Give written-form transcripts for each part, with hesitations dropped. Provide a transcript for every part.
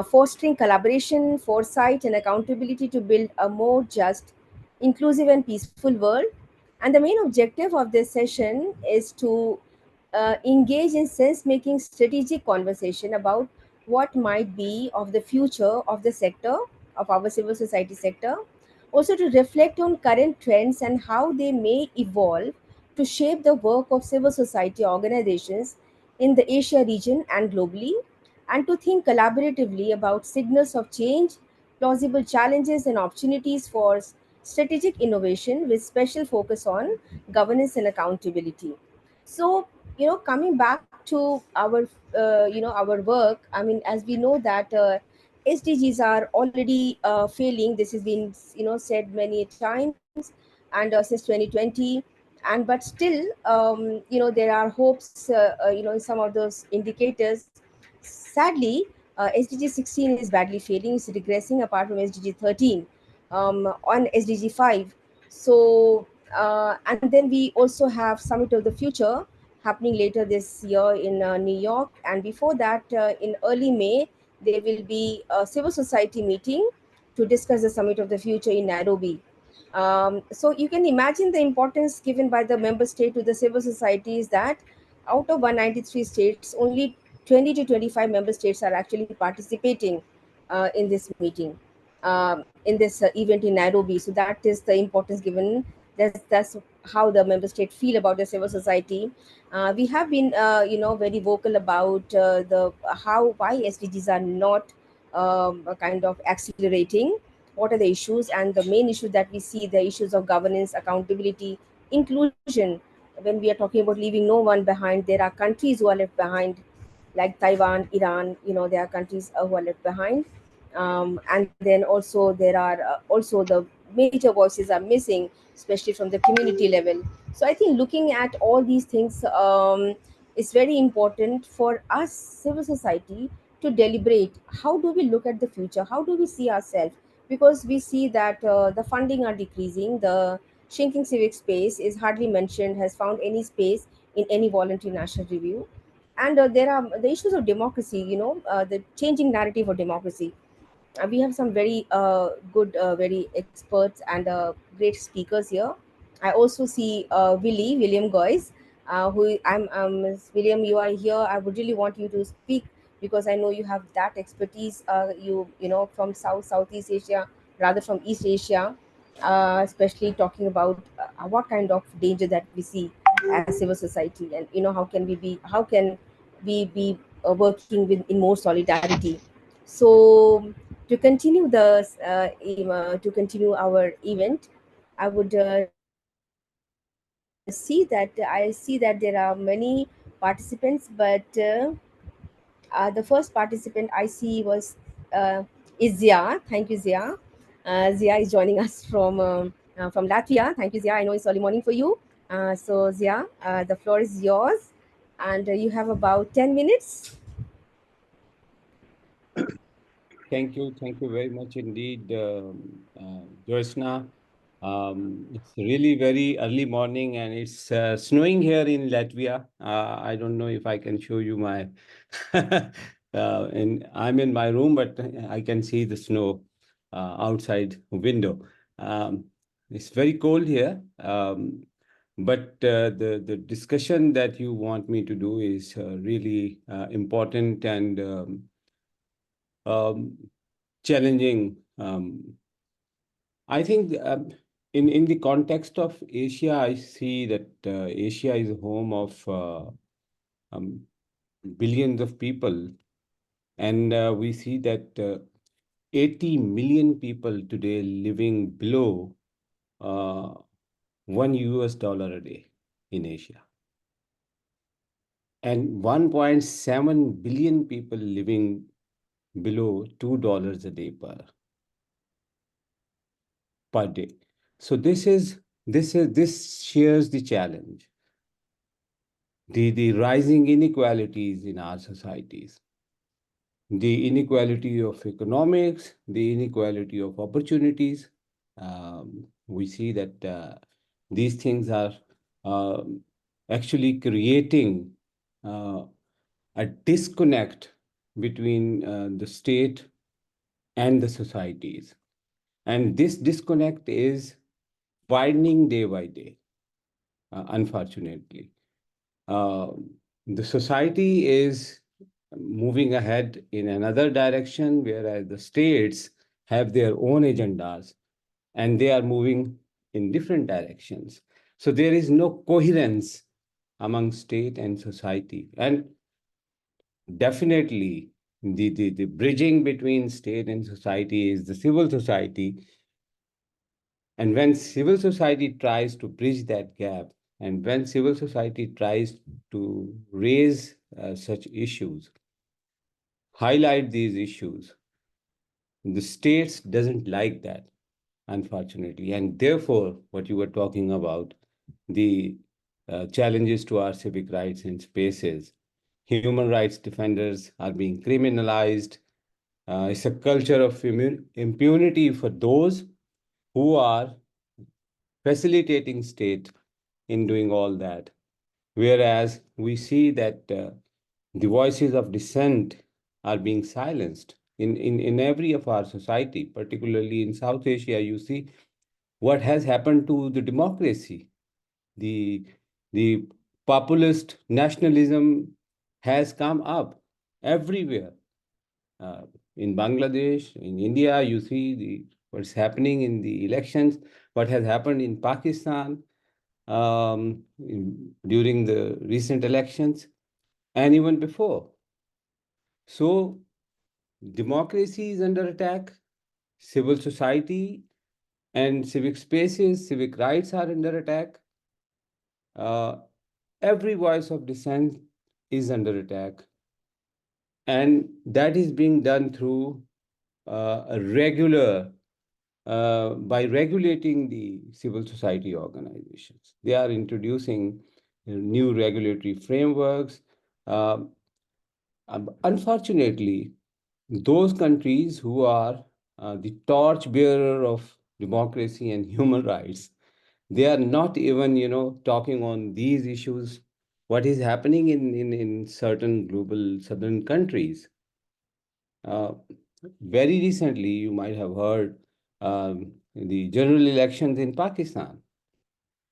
fostering collaboration, foresight, and accountability to build a more just, inclusive, and peaceful world. And the main objective of this session is to engage in sense making strategic conversation about what might be of the future of the sector, of our civil society sector, also to reflect on current trends and how they may evolve to shape the work of civil society organizations in the Asia region and globally, and to think collaboratively about signals of change, plausible challenges, and opportunities for strategic innovation with special focus on governance and accountability. So, coming back to our work. I mean, as we know that SDGs are already failing. This has been, said many times, and since 2020, and but still, there are hopes. In some of those indicators. Sadly, SDG 16 is badly failing. It's regressing apart from SDG 13 on SDG 5. So, and then we also have Summit of the Future happening later this year in New York. And before that, in early May, there will be a civil society meeting to discuss the Summit of the Future in Nairobi. So you can imagine the importance given by the member state to the civil society is that out of 193 states, only 20 to 25 member states are actually participating in this meeting, in this event in Nairobi. So that is the importance given. That's how the member state feel about the civil society. We have been, very vocal about the how why SDGs are not kind of accelerating. What are the issues? And the main issue that we see, the issues of governance, accountability, inclusion. When we are talking about leaving no one behind, there are countries who are left behind, like Taiwan, Iran. There are countries who are left behind, and then also there are also the major voices are missing, especially from the community level. So I think looking at all these things is very important for us, civil society, to deliberate. How do we look at the future? How do we see ourselves? Because we see that the funding are decreasing, the shrinking civic space is hardly mentioned, has found any space in any voluntary national review. And there are the issues of democracy, the changing narrative of democracy. We have some very good, very experts and great speakers here. I also see William Goyce, who William, you are here. I would really want you to speak because I know you have that expertise. From Southeast Asia, rather from East Asia, especially talking about what kind of danger that we see as civil society, and how can we be working with in more solidarity. So to continue our event, I would see that I see that there are many participants, but the first participant I see was is Zia. Thank you, Zia. Zia is joining us from Latvia. Thank you, Zia. I know it's early morning for you. So Zia, the floor is yours, and you have about 10 minutes. Thank you very much indeed, Joycna. It's really very early morning and it's snowing here in Latvia. I don't know if I can show you my, and I'm in my room, but I can see the snow outside window. Um, it's very cold here. But the discussion that you want me to do is really important and um, challenging. I think in the context of Asia, I see that Asia is a home of um, billions of people, and we see that 80 million people today living below uh, $1 a day in Asia, and 1.7 billion people living below $2 a day per day. So this shares the challenge, the rising inequalities in our societies, the inequality of economics, the inequality of opportunities. We see that these things are um actually creating uh, a disconnect between the state and the societies. And this disconnect is widening day by day, unfortunately. Uh, the society is moving ahead in another direction, whereas the states have their own agendas and they are moving in different directions. So there is no coherence among state and society. And definitely, the bridging between state and society is the civil society. And when civil society tries to bridge that gap, and when civil society tries to raise such issues, highlight these issues, the states doesn't like that, unfortunately. And therefore, what you were talking about, the challenges to our civic rights in spaces, human rights defenders are being criminalized. It's a culture of impunity for those who are facilitating state in doing all that. Whereas we see that the voices of dissent are being silenced in every of our society, particularly in South Asia. You see what has happened to the democracy. The, the populist nationalism has come up everywhere. Uh, in Bangladesh, in India, you see what's happening in the elections, what has happened in Pakistan during the recent elections, and even before. So, democracy is under attack, civil society and civic spaces, civic rights are under attack. Uh, every voice of dissent is under attack, and that is being done through a regular by regulating the civil society organizations. They are introducing new regulatory frameworks. Uh, Unfortunately, those countries who are the torch bearer of democracy and human rights, they are not even, talking on these issues. What is happening in certain global southern countries? Uh, Very recently, you might have heard the general elections in Pakistan.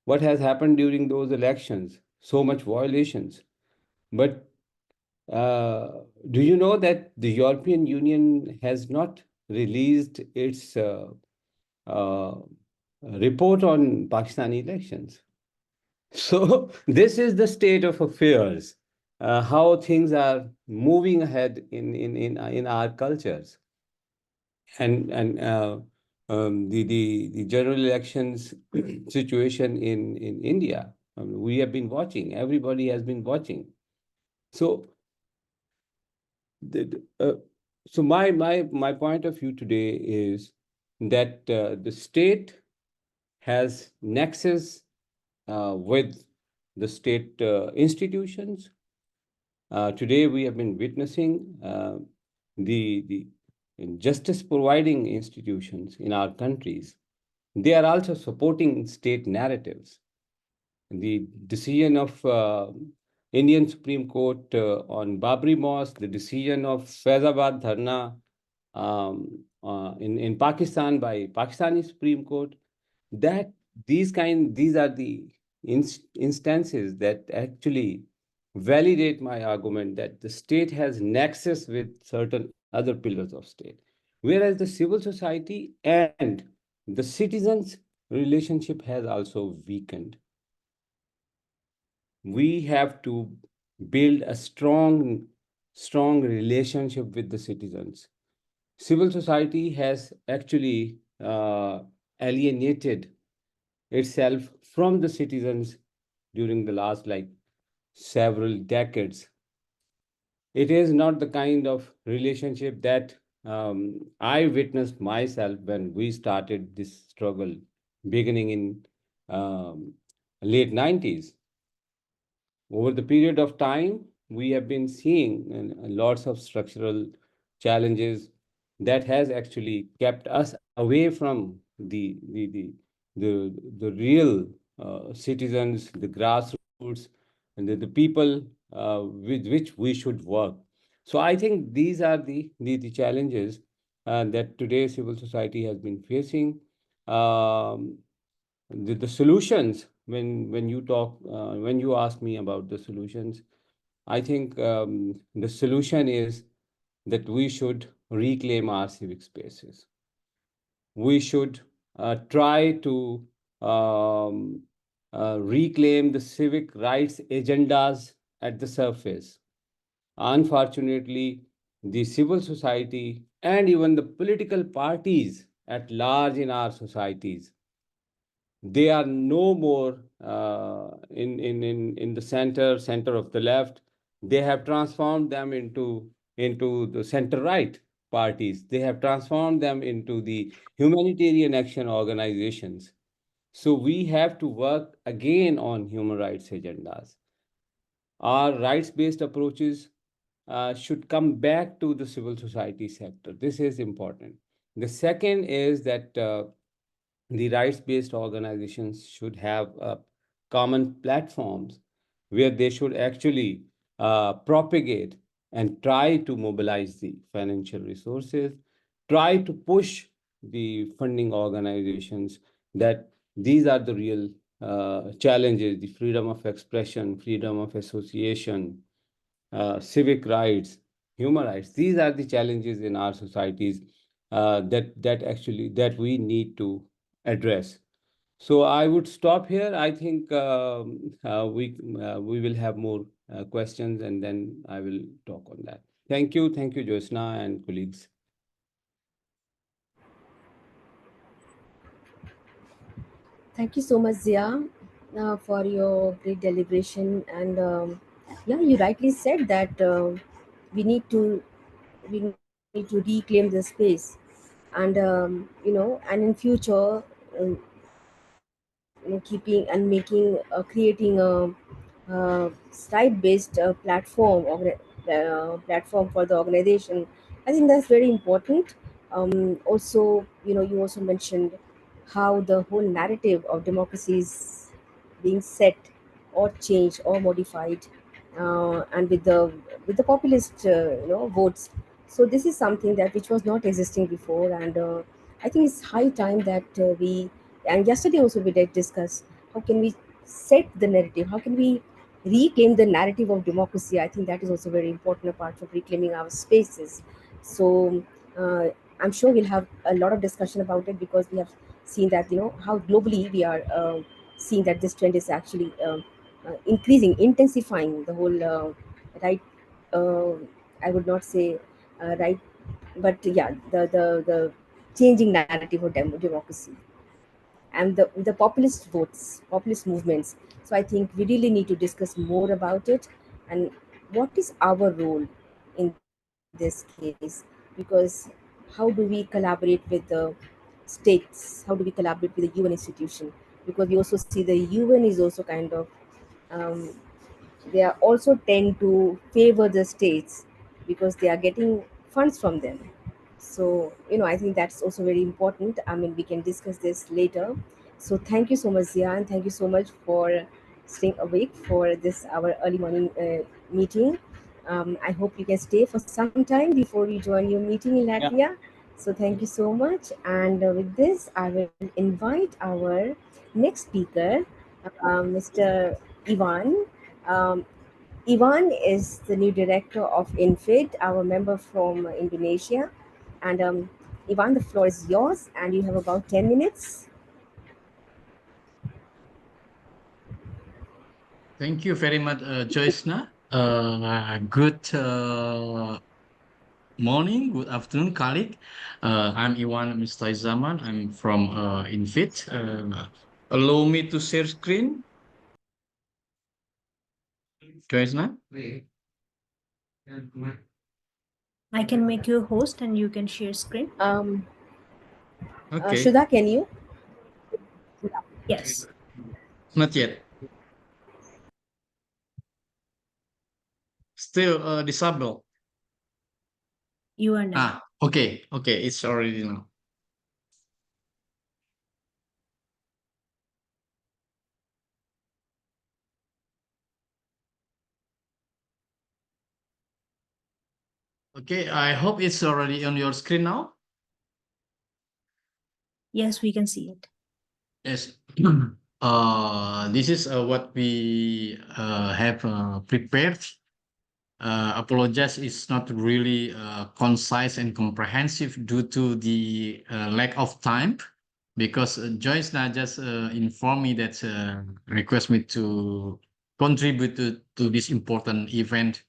What has happened during those elections? So much violations. But do you know that the European Union has not released its uh, report on Pakistani elections? So this is the state of affairs, how things are moving ahead in our cultures. And the general elections situation in India, we have been watching. Everybody has been watching. So, the, so my point of view today is that the state has nexus with the state institutions. Today, we have been witnessing the justice providing institutions in our countries. They are also supporting state narratives. The decision of Indian Supreme Court on Babri Mosque, the decision of Faizabad Dharna in Pakistan by Pakistani Supreme Court, that these are the instances that actually validate my argument that the state has nexus with certain other pillars of state, whereas the civil society and the citizens relationship has also weakened. We have to build a strong relationship with the citizens. Civil society has actually alienated itself from the citizens during the last like several decades. It is not the kind of relationship that I witnessed myself when we started this struggle beginning in um, late 90s. Over the period of time, we have been seeing lots of structural challenges that has actually kept us away from the real citizens, the grassroots. and the people with which we should work. So I think these are the challenges that today's civil society has been facing. Um, the solutions, when you talk, when you ask me about the solutions, I think the solution is that we should reclaim our civic spaces. We should try to um, reclaim the civic rights agendas at the surface. Unfortunately, the civil society and even the political parties at large in our societies, they are no more in the center of the left. They have transformed them into the center right parties. They have transformed them into the humanitarian action organizations. So we have to work again on human rights agendas. Our rights based approaches should come back to the civil society sector. This is important. The second is that the rights-based organizations should have common platforms where they should actually propagate and try to mobilize the financial resources, try to push the funding organizations that these are the real challenges: the freedom of expression, freedom of association, civic rights, human rights. These are the challenges in our societies that we need to address. So I would stop here. I think we will have more questions, and then I will talk on that. Thank you, Josna and colleagues. Thank you so much, Zia, for your great deliberation. And yeah, you rightly said that we need to we need to reclaim the space, and and in future, keeping and making creating a site-based platform for the organization. I think that's very important. Also, you also mentioned how the whole narrative of democracy is being set or changed or modified, and with the populist votes. So this is something that which was not existing before, and I think it's high time that we, and yesterday also we did discuss how can we set the narrative, how can we reclaim the narrative of democracy. I think that is also very important apart from reclaiming our spaces. So uh, I'm sure we'll have a lot of discussion about it, because we have seen that how globally we are seeing that this trend is actually increasing, intensifying the whole right. uh, I would not say right, but yeah, the changing narrative of democracy and the populist votes, populist movements. So I think we really need to discuss more about it, and what is our role in this case, because how do we collaborate with the states, how do we collaborate with the UN institution, because we also see the UN is also kind of um, they are also tend to favor the states because they are getting funds from them. So I think that's also very important. I mean, we can discuss this later. So thank you so much, Zia, and thank you so much for staying awake for this our early morning meeting. I hope you can stay for some time before we join your meeting in Yeah. Latvia. So thank you so much, and with this I will invite our next speaker, Mr. Ivan. um, Ivan is the new director of INFID, our member from Indonesia. And Ivan, the floor is yours, and you have about 10 minutes. Thank you very much, Joyce. Good morning, good afternoon, colleague. I'm Iwan Mistaizaman. I'm from Infit. Allow me to share screen, Joyce. I can make you a host and you can share screen. Okay, Shudha, can you? Yes, not yet. Still disabled. you are now. Okay. It's already now. Okay, I hope it's already on your screen now. Yes, we can see it. Yes. This is what we have prepared. Apologize, it's not really concise and comprehensive due to the lack of time, because Joyce now just informed me that request me to contribute to this important event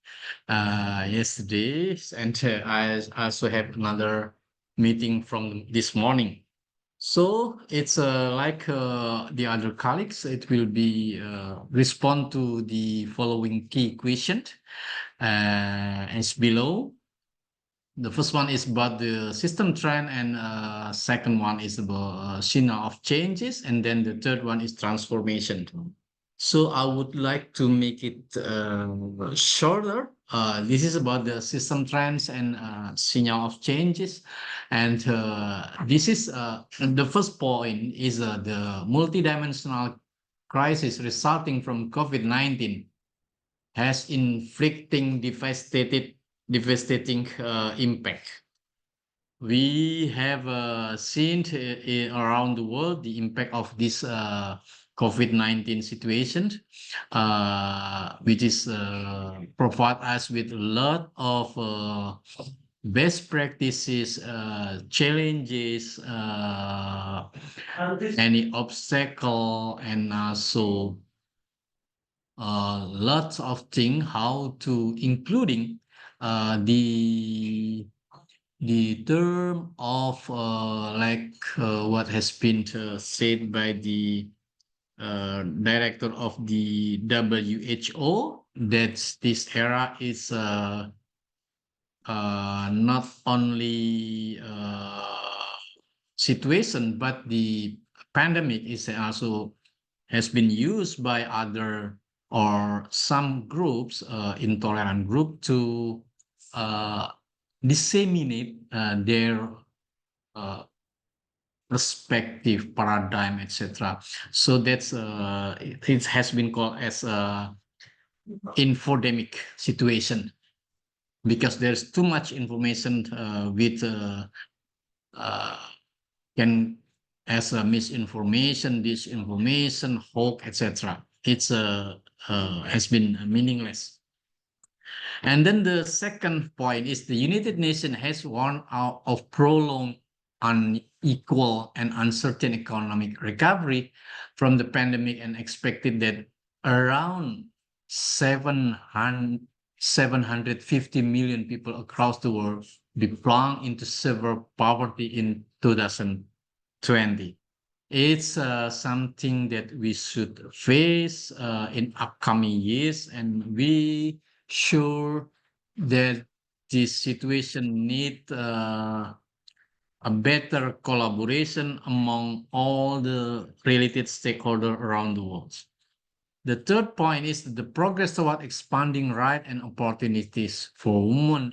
yesterday, and I also have another meeting from this morning. So it's like the other colleagues, it will be respond to the following key questions as below. The first one is about the system trend, and second one is about signal of changes, and then the third one is transformation. So I would like to make it shorter. This is about the system trends and signal of changes, and this is the first point is the multidimensional crisis resulting from COVID-19 has inflicting devastating impact. We have seen around the world the impact of this COVID-19 situation, which is provide us with a lot of best practices, challenges, any obstacle, and also lots of things how to including the term of what has been said by the director of the WHO, that this era is not only situation, but the pandemic is also has been used by other or some groups, intolerant group, to uh, disseminate their uh, perspective, paradigm, etc. So that's it has been called as a infodemic situation, because there's too much information with uh, can as a misinformation, disinformation, hoax, etc. It's has been meaningless. And then the second point is the United Nations has warned out of prolonged, unequal, and uncertain economic recovery from the pandemic, and expected that around 750 million people across the world be plunged into severe poverty in 2020. It's something that we should face in upcoming years, and we sure that this situation need a better collaboration among all the related stakeholders around the world. The third point is that the progress toward expanding rights and opportunities for women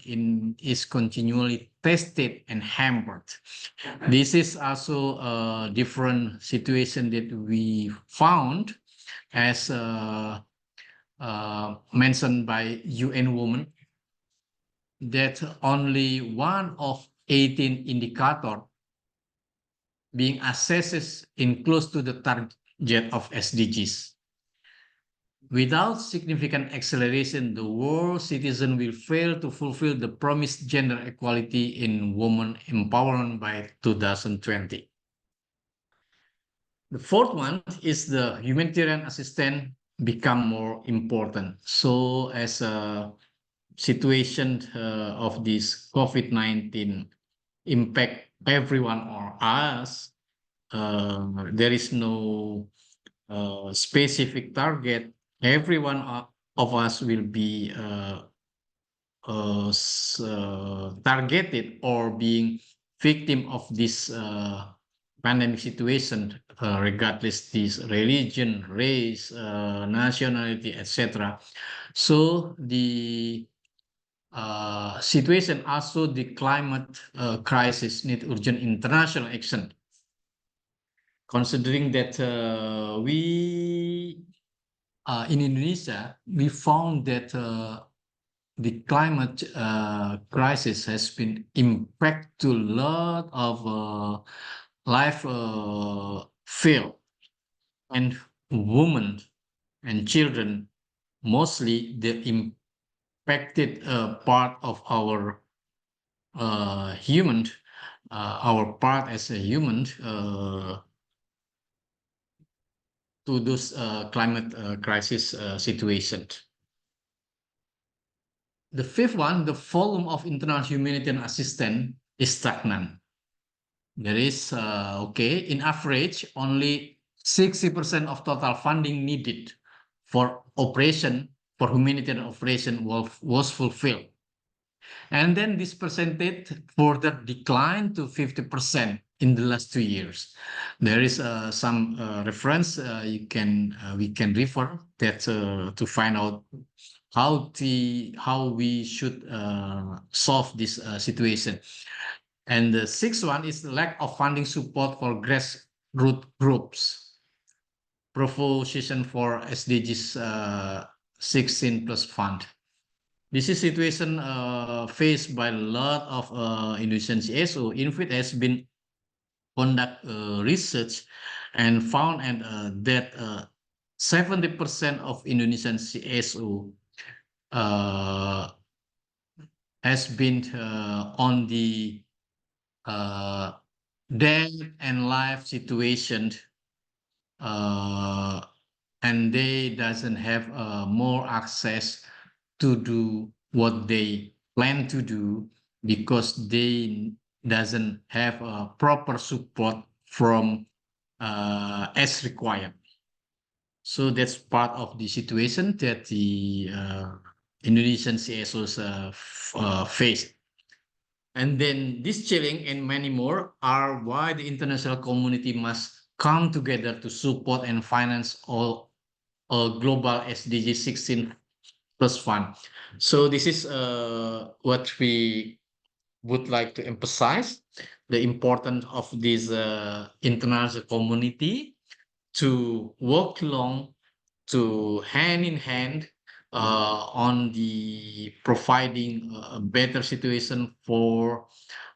is continually tested and hampered. This is also a different situation that we found, as mentioned by UN Women, that only one of 18 indicators being assessed in close to the target of SDGs. Without significant acceleration, the world citizen will fail to fulfill the promised gender equality in women empowerment by 2020. The fourth one is the humanitarian assistance become more important. So as a situation of this COVID-19 impact everyone or us, there is no specific target. Everyone of us will be targeted or being victim of this pandemic situation, regardless this religion, race, nationality, etc. So the situation, also the climate crisis, need urgent international action. Considering that we in Indonesia, we found that the climate crisis has been impact to a lot of life field, and women and children, mostly the impacted part of our human, our part as a human, to those climate crisis situations. The fifth one, the volume of international humanitarian assistance is stagnant. There is, okay, in average, only 60% of total funding needed for operation, for humanitarian operation was fulfilled. And then this percentage further declined to 50% in the last 2 years. There is some reference we can refer that to find out how we should solve this situation. And the sixth one is the lack of funding support for grassroots groups. Proposition for SDGs 16 plus fund. This is situation faced by a lot of Indonesian CSO. INFIT has been conduct research and found that 70% of Indonesian CSO uh, has been on the uh, death and life situation, uh, and they doesn't have more access to do what they plan to do because they doesn't have proper support from as required. So that's part of the situation that the Indonesian CSOs face. And then this chilling and many more are why the international community must come together to support and finance all global SDG 16 plus fund. So this is what we would like to emphasize, the importance of this international community to work along, to hand in hand on the providing a better situation for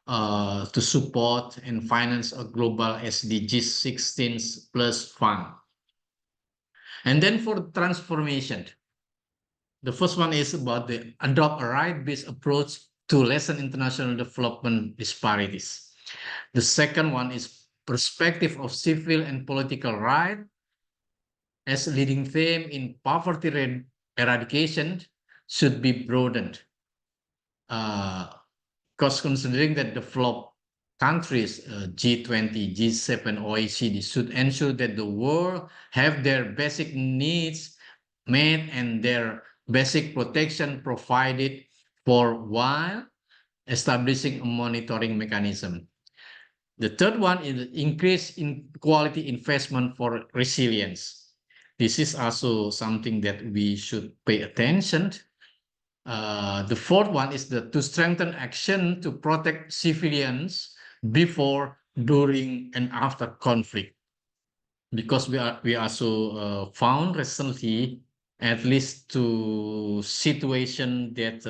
to support and finance a global SDG 16 plus fund. And then for transformation, the first one is about the adopt a right-based approach to lessen international development disparities. The second one is perspective of civil and political right as leading theme in poverty eradication should be broadened. Because considering that developed countries, G20, G7, OECD, should ensure that the world have their basic needs met and their basic protection provided for while establishing a monitoring mechanism. The third one is increase in quality investment for resilience. This is also something that we should pay attention. The fourth one is to strengthen action to protect civilians before, during, and after conflict. Because we also found recently at least to situation that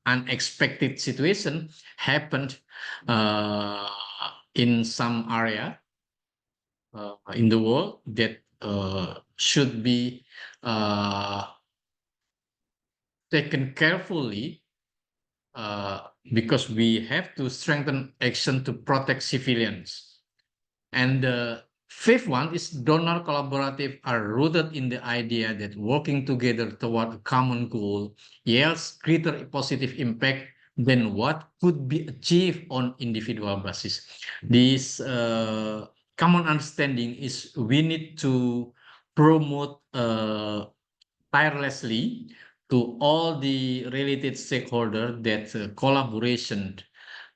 unexpected situation happened uh, in some area in the world that should be uh, taken carefully because we have to strengthen action to protect civilians. And the fifth one is donor collaborative are rooted in the idea that working together toward a common goal yields greater positive impact than what could be achieved on individual basis. This common understanding is we need to promote tirelessly to all the related stakeholders that collaboration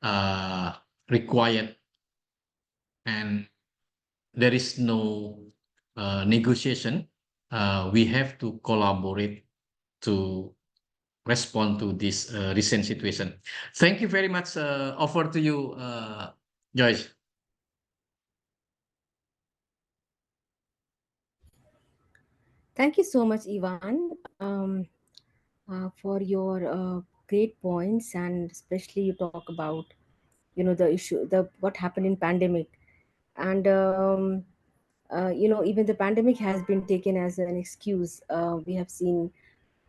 uh, required, and there is no negotiation. We have to collaborate to respond to this recent situation. Thank you very much. Over to you, Joyce. Thank you so much, Ivan, for your great points, and especially you talk about, the issue, the what happened in pandemic, and even the pandemic has been taken as an excuse. We have seen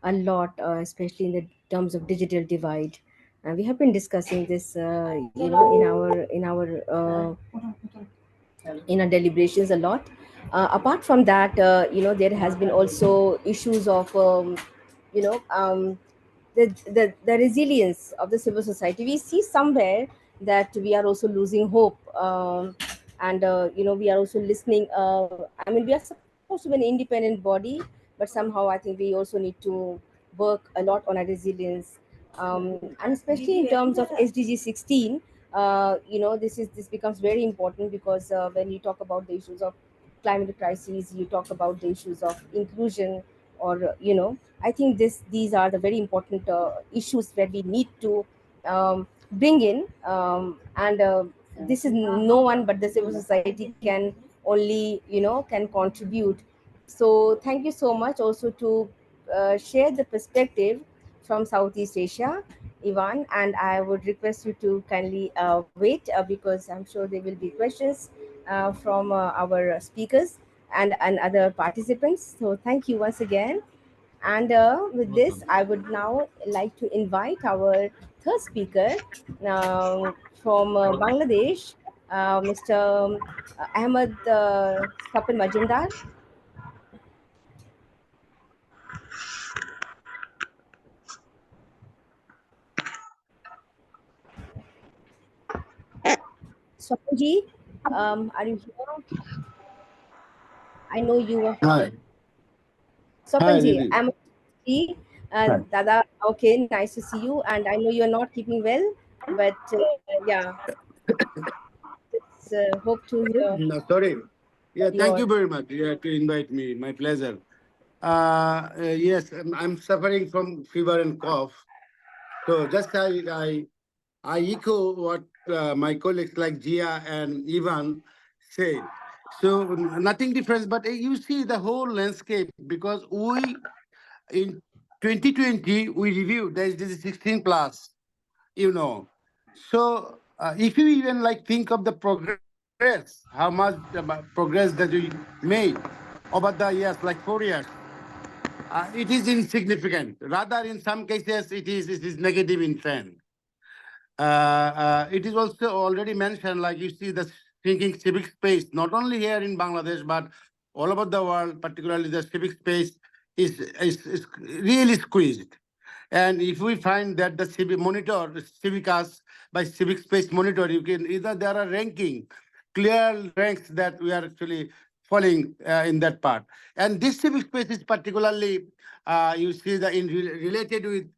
a lot, especially in the terms of digital divide. And we have been discussing this, in our deliberations a lot. Apart from that, there has been also issues of, you know um, the resilience of the civil society. We see somewhere that we are also losing hope, and we are also listening. I mean, we are supposed to be an independent body, but somehow I think we also need to work a lot on our resilience, and especially in terms of SDG 16. This becomes very important, because when you talk about the issues of climate crises, you talk about the issues of inclusion, or I think these are the very important issues where we need to bring in, and this is no one but the civil society can only, can contribute. So thank you so much also to share the perspective from Southeast Asia, Ivan, and I would request you to kindly wait, because I'm sure there will be questions from our speakers and other participants. So thank you once again. And with this, Welcome. I would now like to invite our third speaker, from Bangladesh, Mr. Ahmed Kapil Majumdar. Swapanji, are you here? I know you were. Hi. Hi, Swapanji, Didi. I'm Hi. Dada. Okay, nice to see you. And I know you're not keeping well, but yeah, just hope to hear No, sorry. Yeah, thank you your. very much, to invite me. My pleasure. Yes, I'm suffering from fever and cough. So just I echo what my colleagues like Gia and Ivan said. So nothing different, but you see the whole landscape, because we in 2020 we reviewed there is this 16 plus, you know. So if you even like think of the progress, how much progress that we made over the years, like 4 years, it is insignificant. Rather, in some cases, it is negative in trend. It is also already mentioned, like you see the shrinking civic space, not only here in Bangladesh, but all over the world, particularly the civic space is really squeezed. And if we find that the civic monitor, Civicas by Civic Space Monitor, you can either there are ranking, clear ranks that we are actually falling in that part. And this civic space is particularly, you see, related with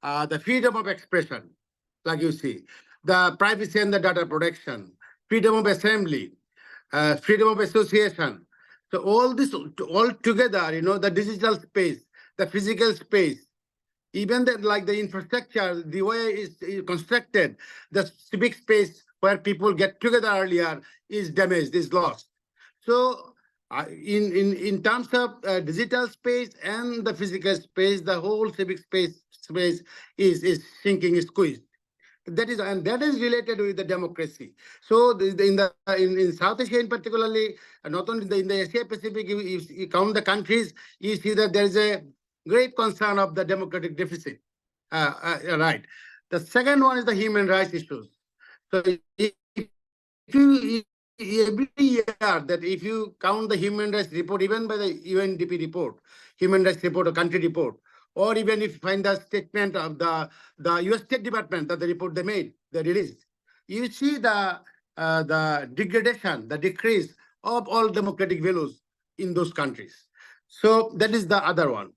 the freedom of expression, like you see, the privacy and the data protection, freedom of assembly, freedom of association. So all this all together, the digital space, the physical space, even that like the infrastructure, the way is constructed, the civic space where people get together earlier is damaged, is lost. So in terms of digital space and the physical space, the whole civic space is shrinking, is squeezed. That is, and that is related with the democracy. So in South Asia in particularly, not only in the Asia Pacific, if you count the countries, you see that there is a great concern of the democratic deficit. Right. The second one is the human rights issues. So every year that if you count the human rights report, even by the UNDP report, human rights report or country report, or even if you find the statement of the US State Department, that the report they made, they released, you see the degradation, the decrease of all democratic values in those countries. So that is the other one.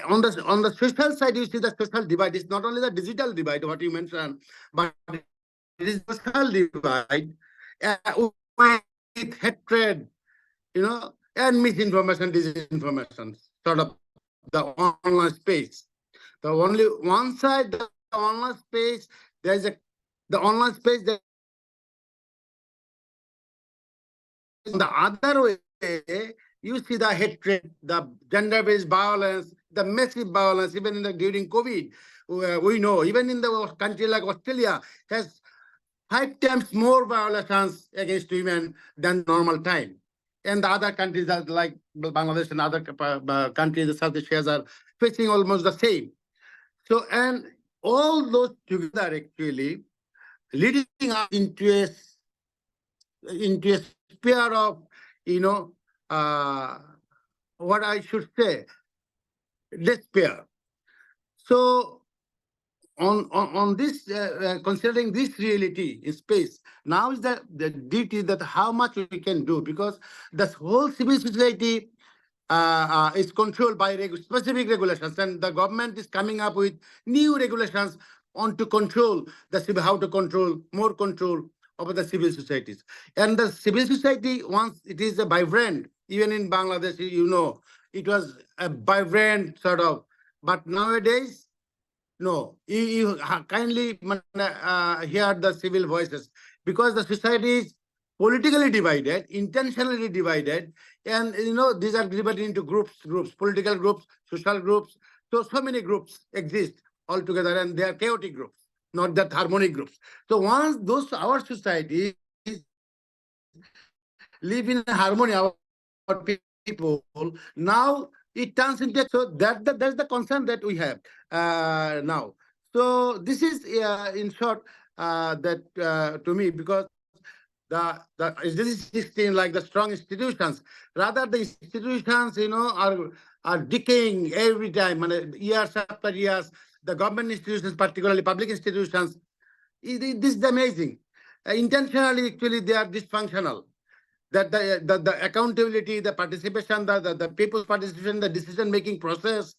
On the social side, you see the social divide. It's not only the digital divide, what you mentioned, but it is the social divide with hatred, and misinformation, disinformation, sort of the online space. The only one side, the online space, there is the online space, there is the misinformation, there is the disinformation. On the other way, you see the hatred, the gender-based violence, the massive violence, even during COVID. we know even in the country like Australia has 5 times more violations against women than normal time. And the other countries are like Bangladesh and other countries, the South Asians are facing almost the same. So, and all those together actually leading us into a sphere of, you know, uh, what I should say, despair. So on this, considering this reality in space, now is the duty that how much we can do, because the whole civil society is controlled by specific regulations, and the government is coming up with new regulations on to control the civil, how to control more control over the civil societies. And the civil society, once it is a vibrant, even in Bangladesh, you know, it was a vibrant sort of, but nowadays no, you kindly hear the civil voices, because the society is politically divided, intentionally divided, and you know these are divided into groups, political groups, social groups. So many groups exist altogether, and they are chaotic groups, not that harmonic groups. So once those our societies live in harmony, our people now it turns into a chaos. So that's the concern that we have now. So this is in short that to me, because the SDG 16 like the strong institutions, rather the institutions are decaying every time, and years after years, the government institutions, particularly public institutions, this is amazing. Intentionally, actually, they are dysfunctional. That the accountability, the participation, the people's participation, the decision making process,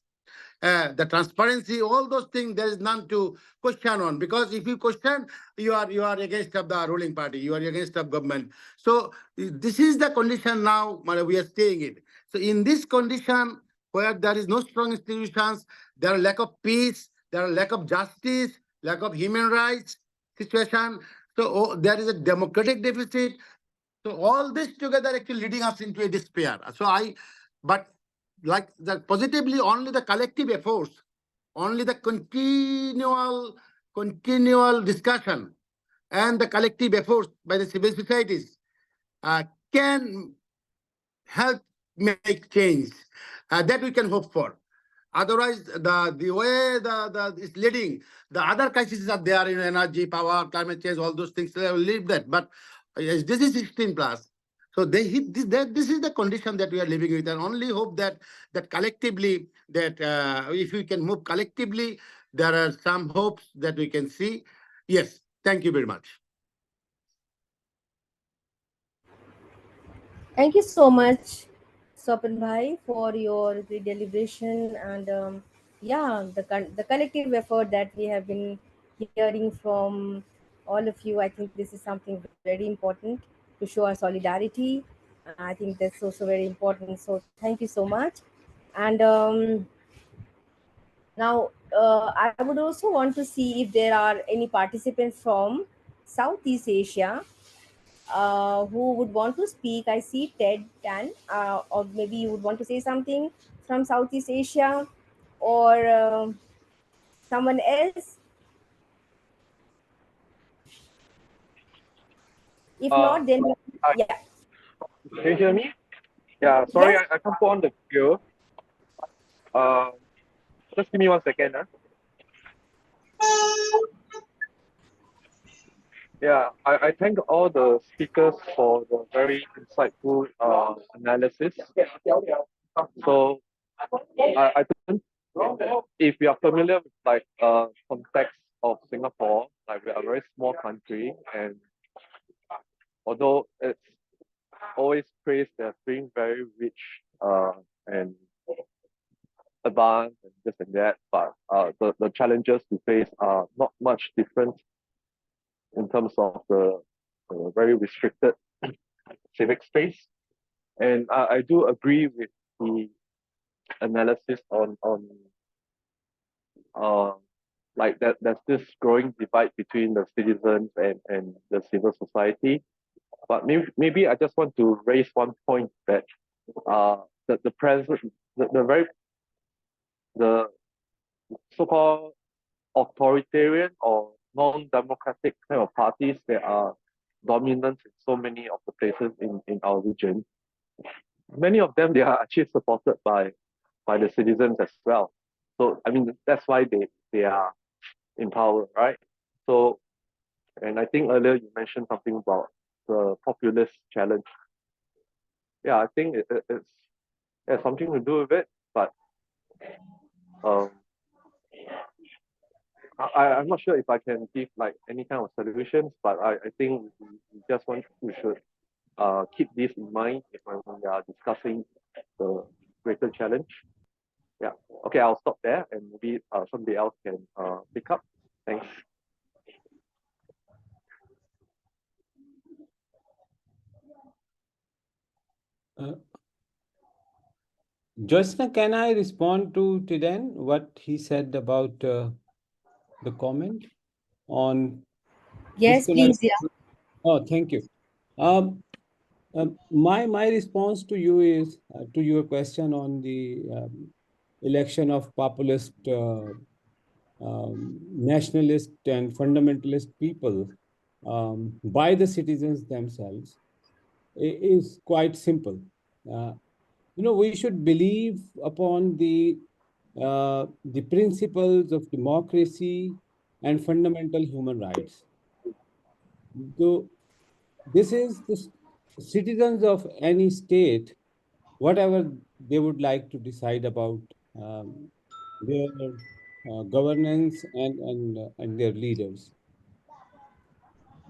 the transparency, all those things, there is none to question on. Because if you question, you are against of the ruling party, you are against of government. So this is the condition now we are staying in. So in this condition where there is no strong institutions, there are lack of peace, there are lack of justice, lack of human rights situation. So there is a democratic deficit. So all this together actually leading us into a despair. But like that positively, only the collective efforts, only the continual discussion, and the collective efforts by the civil societies can help make change that we can hope for. Otherwise, the way the it's leading, the other crises are there in energy, power, climate change, all those things. They will leave that. But yes, this is 16 plus. So they hit this. This is the condition that we are living with, and only hope that collectively, that if we can move collectively, there are some hopes that we can see. Yes, thank you very much. Thank you so much, Sopan Bhai, for your great deliberation and yeah, the collective effort that we have been hearing from all of you. I think this is something very important to show our solidarity. I think that's also very important. So thank you so much. And now I would also want to see if there are any participants from Southeast Asia who would want to speak. I see Ted Tan, or maybe you would want to say something from Southeast Asia, or someone else. If Uh, not, then Hi, yeah, can you hear me? Yeah, sorry, yes, I can't put on the video. Uh, just give me 1 second. Yeah, I thank all the speakers for the very insightful analysis. So I think if you are familiar with like context of Singapore, like we are a very small country, and although it's always praised as being very rich and advanced and this and that, but the challenges we face are not much different in terms of the very restricted civic space. And I do agree with the analysis on uh, like that there's this growing divide between the citizens and the civil society. But maybe I just want to raise one point that the present the so-called authoritarian or non-democratic kind of parties that are dominant in so many of the places in our region. Many of them, they are actually supported by the citizens as well. So I mean that's why they are in power, right? So, and I think earlier you mentioned something about the populist challenge. Yeah, I think it has something to do with it, but um, I'm not sure if I can give like any kind of solutions, but I think we should keep this in mind when we are discussing the greater challenge. Yeah. Okay, I'll stop there and maybe somebody else can pick up. Thanks. Jyotsna, can I respond to Tiden what he said about the comment on Yes, disconnect? please. Yeah. Oh, thank you. My response to you is to your question on the election of populist, nationalist, and fundamentalist people by the citizens themselves is quite simple. Uh, we should believe upon the principles of democracy and fundamental human rights. So this is the citizens of any state, whatever they would like to decide about their governance and their leaders.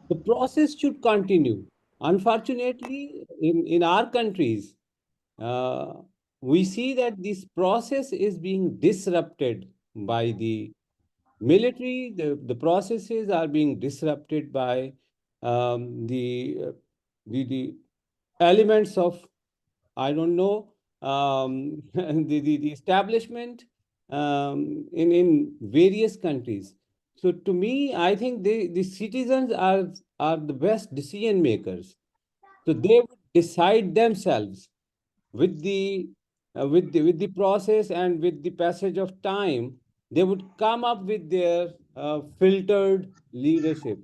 The process should continue. Unfortunately, in our countries, uh, we see that this process is being disrupted by the military. The processes are being disrupted by the elements of, I don't know, the establishment in various countries. So to me, I think the citizens are the best decision makers. So they would decide themselves with the process, and with the passage of time, they would come up with their filtered leadership.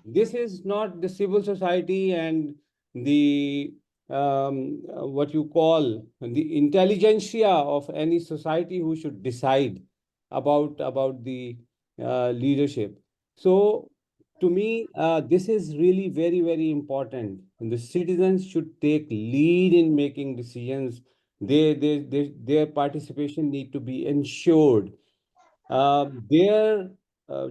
This is not the civil society and the what you call the intelligentsia of any society who should decide about the leadership. So to me, this is really very, very important. And the citizens should take lead in making decisions. Their participation need to be ensured. Their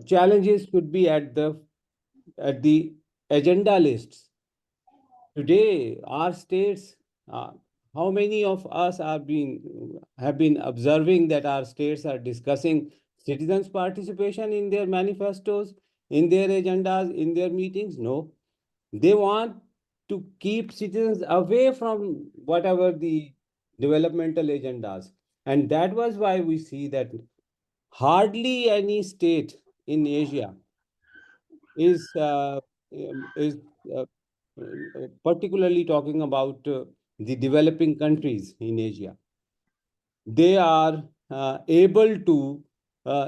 challenges should be at the agenda lists. Today, our states, how many of us have been observing that our states are discussing citizens' participation in their manifestos, in their agendas, in their meetings? No. They want to keep citizens away from whatever the developmental agendas. And that was why we see that hardly any state in Asia is uh, is uh, particularly talking about the developing countries in Asia. They are able to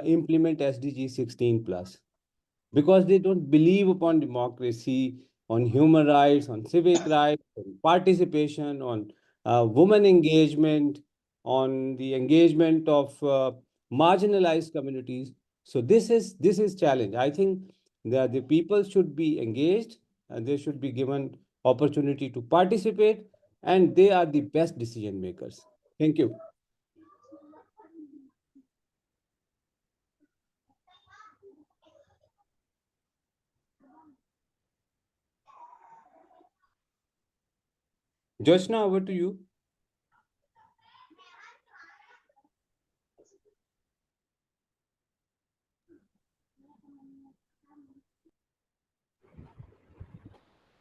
implement SDG 16 plus, because they don't believe upon democracy, on human rights, on civic rights, on participation, on women engagement, on the engagement of marginalized communities. So this is challenge. I think that the people should be engaged, and they should be given opportunity to participate, and they are the best decision makers. Thank you. Joshna, over to you.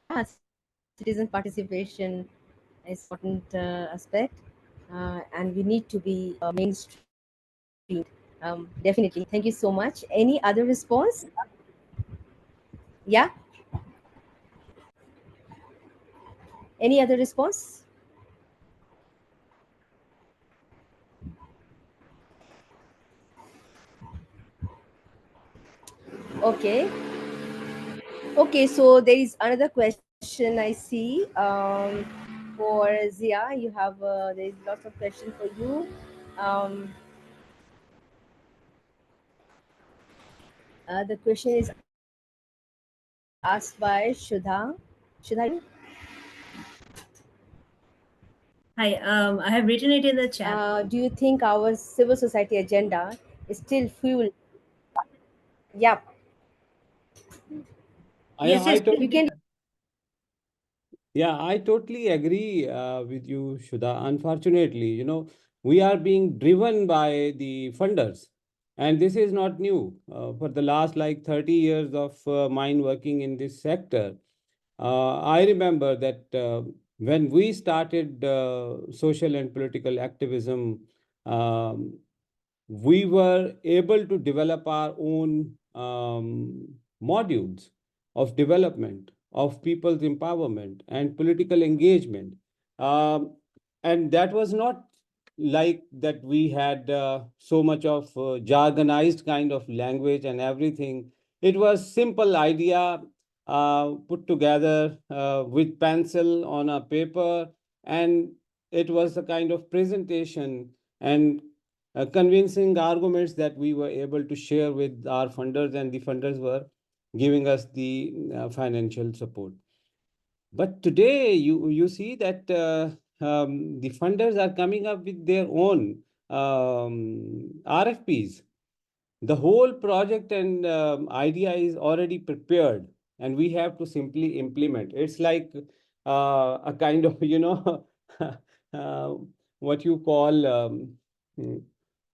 Yeah, citizen participation is important aspect, and we need to be mainstreamed. Definitely. Thank you so much. Any other response? Yeah. Any other response? Okay. Okay, so there is another question I see. For Zia, you have there is lots of questions for you. Um, the question is asked by Shudha. Shudha, are you there? Hi, I have written it in the chat. Do you think our civil society agenda is still fuel? Yep, Yes, I yes, you please. can. totally, yeah, I totally agree with you, Shudha. Unfortunately, we are being driven by the funders, and this is not new. For the last like 30 years of mine working in this sector, I remember that when we started social and political activism, um, we were able to develop our own modules of development, of people's empowerment and political engagement. Um, and that was not like that we had so much of jargonized kind of language and everything. It was simple idea put together with pencil on a paper, and it was a kind of presentation and convincing arguments that we were able to share with our funders, and the funders were giving us the financial support. But today, you see that the funders are coming up with their own RFPs. The whole project and idea is already prepared, and we have to simply implement. It's like a kind of uh, what you call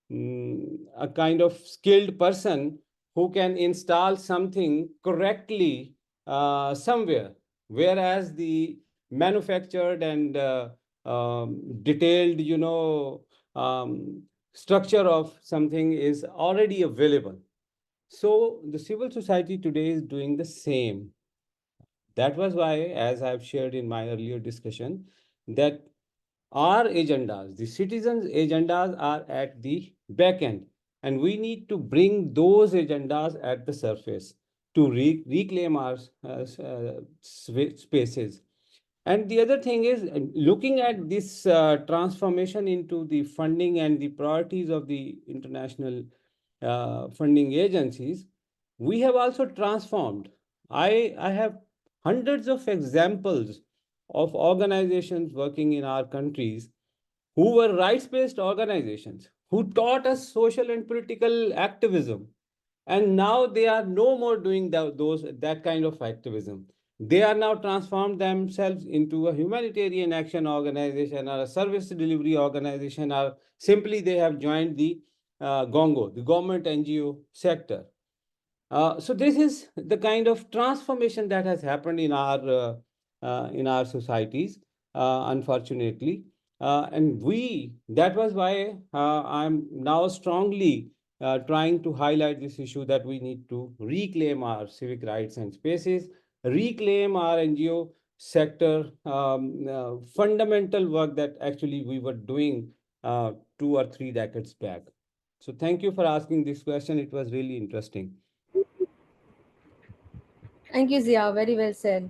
a kind of skilled person who can install something correctly somewhere, whereas the manufactured and detailed, structure of something is already available. So the civil society today is doing the same. That was why, as I've shared in my earlier discussion, that our agendas, the citizens' agendas, are at the back end, and we need to bring those agendas at the surface to reclaim our spaces. And the other thing is looking at this transformation into the funding and the priorities of the international funding agencies, we have also transformed. I have hundreds of examples of organizations working in our countries who were rights based organizations who taught us social and political activism, and now they are no more doing that kind of activism. They are now transformed themselves into a humanitarian action organization or a service delivery organization, or simply they have joined the gongo, the government NGO sector. So this is the kind of transformation that has happened in our societies, unfortunately, and we. That was why I'm now strongly trying to highlight this issue that we need to reclaim our civic rights and spaces, reclaim our NGO sector, fundamental work that actually we were doing 2 or 3 decades back. So thank you for asking this question. It was really interesting. Thank you, Zia. Very well said.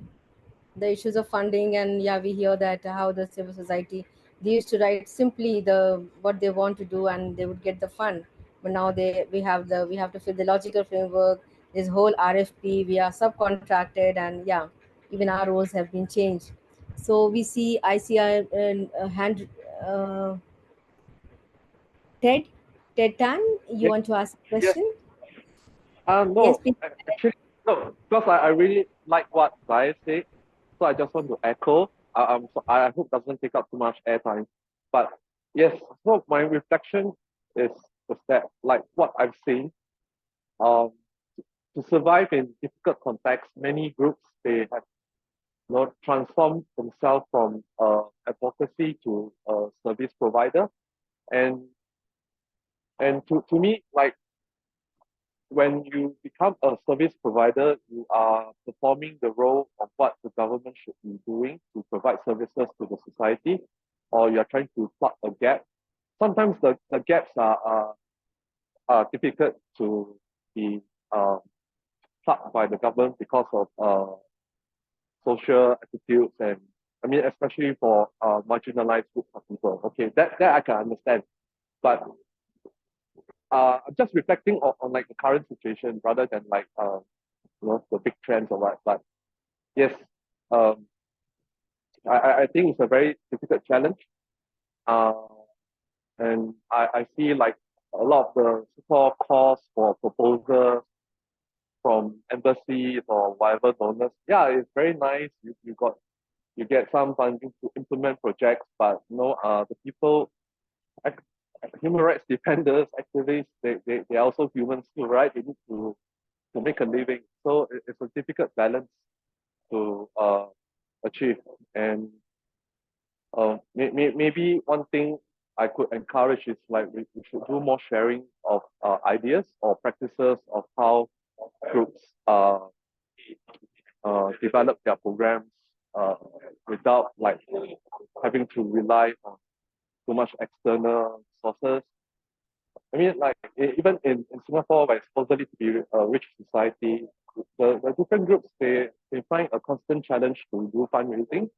The issues of funding, and yeah, we hear that how the civil society, they used to write simply the what they want to do, and they would get the fund. But now we have to fill the logical framework. This whole RFP, we are subcontracted, and yeah, even our roles have been changed. So we see, I see a hand. uh, Ted, Ted Tan, you Yes, want to ask a yes. question? Yes, No, please. actually, no, because I really like what Zai said, so I just want to echo. I hope doesn't take up too much airtime. But yes, so my reflection is that, like what I've seen, um, to survive in difficult contexts, many groups they have transformed themselves from advocacy to a service provider, and to me, like when you become a service provider, you are performing the role of what the government should be doing to provide services to the society, or you're trying to plug a gap. Sometimes the gaps are difficult to be uh, sucked by the government because of social attitudes, and I mean especially for marginalized groups of people. Okay, that I can understand, but I'm just reflecting on like the current situation rather than like the big trends or what. But yes, um, I think it's a very difficult challenge. Uh, and I see like a lot of the so-called calls for proposals from embassies or whatever donors. Yeah, it's very nice. You get some funding to implement projects, but the people, ac- human rights defenders, activists, they are also humans too, right? They need to make a living. So it's a difficult balance to achieve. And maybe one thing I could encourage is like we should do more sharing of ideas or practices of how groups develop their programs without like having to rely on too much external sources. I mean, like even in Singapore, where it's supposedly to be a rich society, the different groups they find a constant challenge to do fundraising,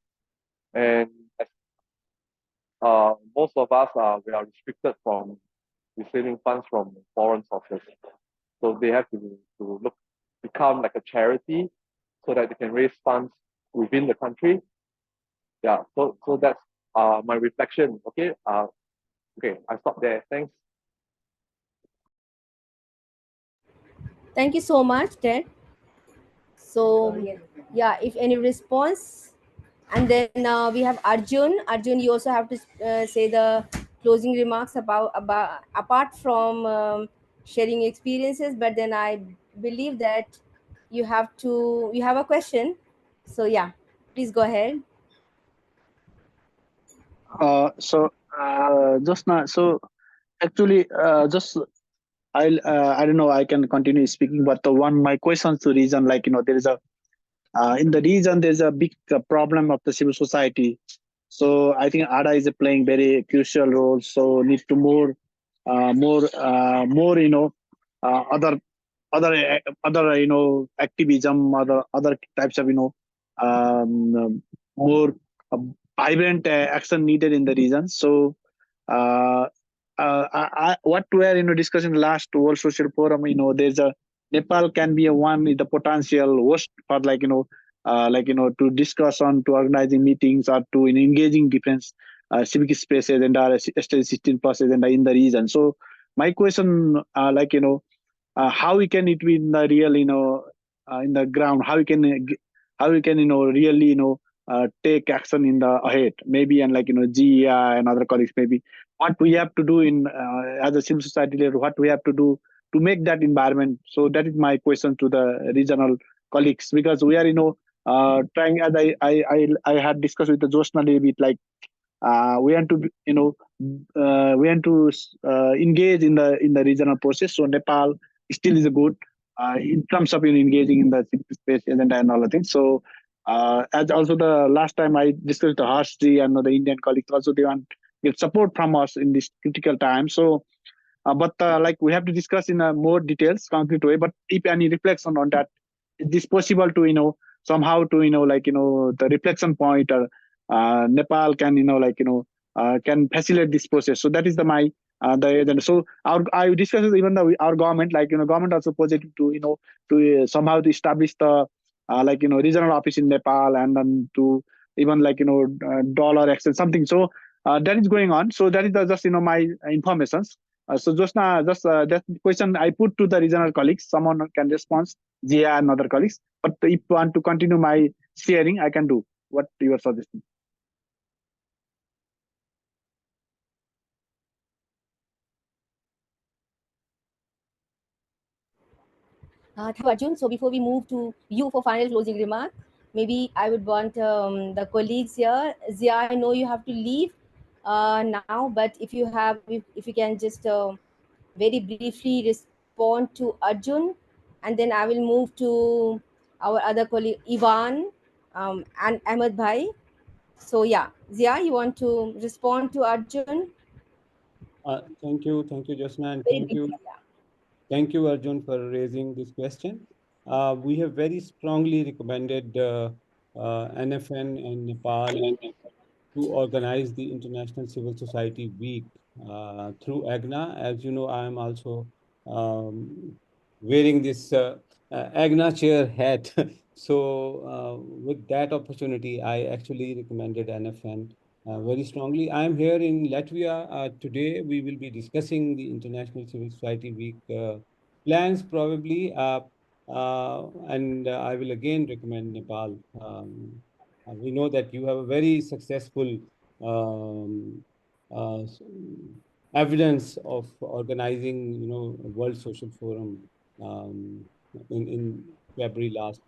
and as most of us we are restricted from receiving funds from foreign sources, so they have to become like a charity so that they can raise funds within the country. Yeah, so that's my reflection. Okay, okay, I stop there. Thanks. Thank you so much, Ted. So, yeah, if any response, and then we have Arjun. Arjun, you also have to say the closing remarks about apart from sharing experiences. But then I believe that you have a question. So yeah, please go ahead. Just now, so actually, just I don't know. I can continue speaking, but the one my questions to reason, like there is a in the region there's a big problem of the civil society. So I think ADA is playing very crucial role. So need to more other other activism, other types of more uh, vibrant action needed in the region. So uh, what we are discussing last World Social Forum, there's a Nepal can be a one the potential host for to discuss on to organizing meetings or to engaging different civic spaces and SDG 16 process and in the region. So my question, how we can it be in the real in the ground, how we can how we can really take action in the ahead maybe, and GEI and other colleagues maybe what we have to do in as a civil society leader, what we have to do to make that environment. So that is my question to the regional colleagues, because we are trying, as I had discussed with the Josna a little bit, like we want to we want to engage in the regional process. So Nepal still is a good in terms of engaging in the civil space and all the things. So as also the last time I discussed the Harshji and the Indian colleagues, also they want get support from us in this critical time. So but like we have to discuss in a more details, concrete way. But if any reflection on that, is this possible to somehow to the reflection point, or Nepal can can facilitate this process. So that is the my the agenda. So our I discussed even our government, government also positive to to somehow to establish the regional office in Nepal, and then to even dollar exchange something. So that is going on. So that is just my informations. So just now, just that question I put to the regional colleagues. Someone can respond, Jia and other colleagues. But if you want to continue my sharing, I can do what you are suggesting. Thank you, Arjun. So before we move to you for final closing remark, maybe I would want the colleagues here. Zia, I know you have to leave now, but if you can just very briefly respond to Arjun, and then I will move to our other colleague Ivan and Ahmed Bhai. So yeah, Zia, you want to respond to Arjun? Thank you, Josna, and Very briefly, yeah. thank you, Arjun, for raising this question. we have very strongly recommended NFN and Nepal to organize the International Civil Society Week through AGNA. As you know, I am also um, wearing this AGNA chair hat. So, with that opportunity, I actually recommended NFN very strongly. I am here in Latvia. Today, we will be discussing the International Civil Society Week plans, probably. And I will again recommend Nepal. We know that you have a very successful um, s- evidence of organizing, a World Social Forum in February last